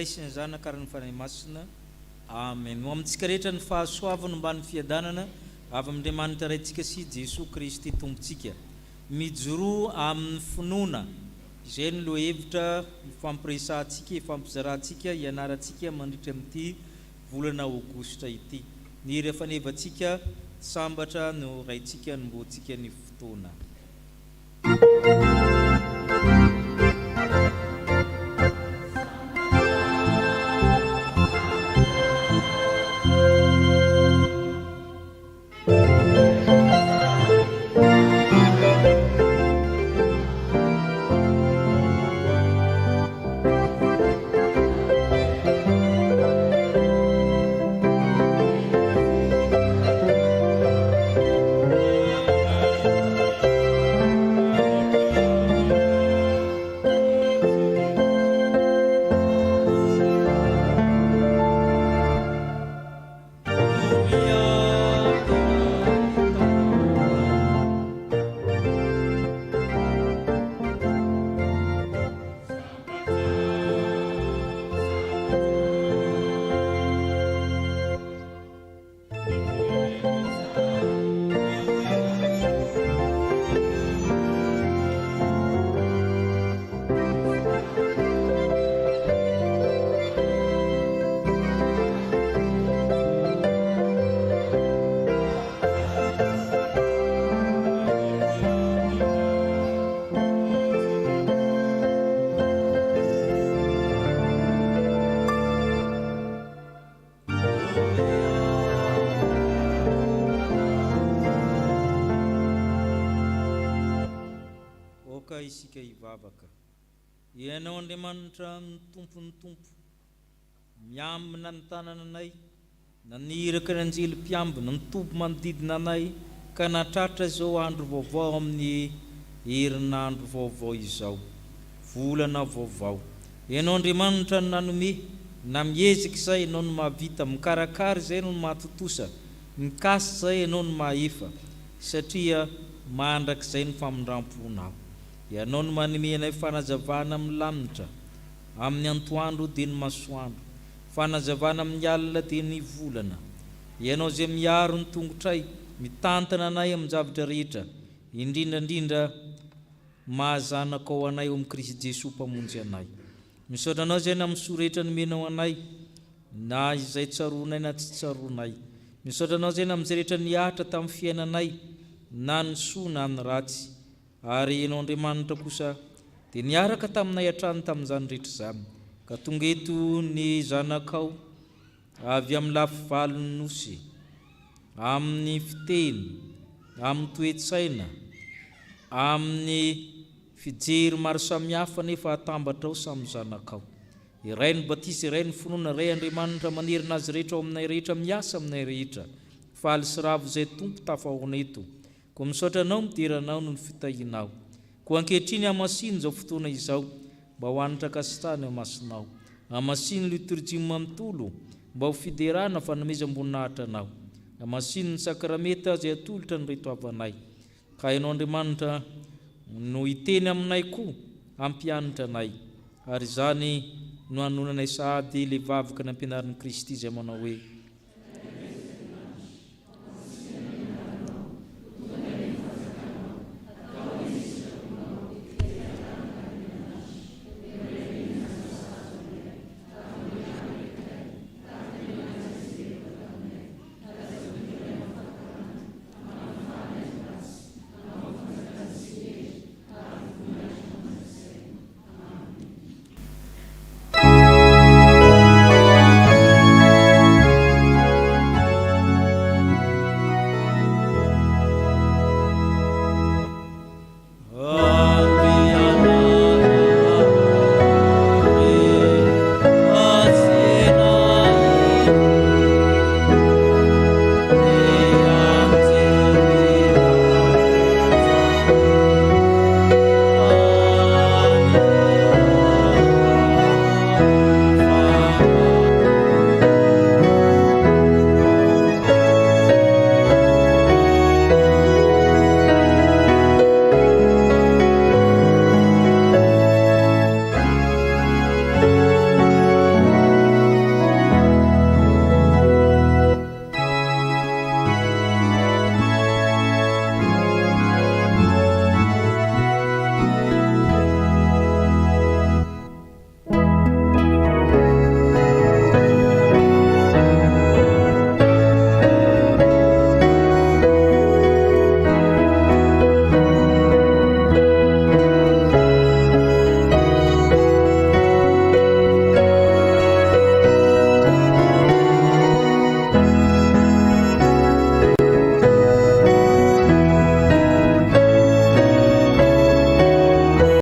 Ray sy ny Zanaka ary ny Fanahy Masina. Amen. Ho amintsika rehetra ny fahasoavana mba ny fiadanana avy amin'Andriamanitra raintsika sy Jesosy Kristy tompontsika. Mijoro amin'ny finoana izay no hevitra ifampiresantsika, ifampizarantsika, ianarantsika mandritra amin'ity volana Aogositra ity. Ny rehefa nevantsika sambatra no raintsika nomboantsika ny fotoana. Isika ivavaka. Ianao Andriamanitra ny tompo, miambina ny tanana anay, naniraka ny anjely mpiambina, ny tobo manodidina anay, ka natratra izao andro vaovao amin'ny herinandro vaovao izao, volana vaovao. Ianao Andriamanitra ny nanome, na miezika izay ianao no mahavita, mikarakara izay ianao no mahatotosa, mikasy izay ianao no mahefa, satria mandrakizay ny famindramponao. Ianao no manome anay fanazavana amin'ny lanitra, amin'ny antoandro dia ny masoandro, fanazavana amin'ny alina dia ny volana. Ianao izay miaro ny tongotray, mitantana anay amin'ny zavatra rehetra, indrindrandrindra mahazanaka ao anay ao amin'ny Kristy Jesosy mpamonjy anay. Misaotra anao izay amin'ny soa rehetra nomenao anay, na izay tsaroanay na tsy tsaroanay. Misaotra anao izay amin'izay rehetra niahatra tamin'ny fiainanay, na ny soa na ny ratsy. Ary ianao Andriamanitra kosa dia niaraka taminay hatrany tamin'izany rehetra izany, ka tonga eto ny zanakao avy amin'ny lafy valony nosy, amin'ny fiteny, amin'ny toe-tsaina, amin'ny fijery maro samihafa nefa atambatra ao samy zanakao. Iray ny batisa, iray ny finoana, iray Andriamanitra manerina azy rehetra ao aminay rehetra, miasa aminay rehetra. Faly sy ravo izay tompo tafahona eto. Ko misaotra anao, mideranao no ny fitahinao. Ko ankehitriny hamasiny izao fotoana izao, mba ho anitra kasitrahana masinao. Hamasiny liturjia manontolo, mba ho fiderana fanomezam-boninahitra anao. Hamasiny ny sakrameta izay atolotra ny reto avanay. Ka ianao Andriamanitra no hiteny aminay koa, hampianatra anay. Ary izany no hanonanay sahady le vavaka ny ampianarin'ny Kristy izay manao hoe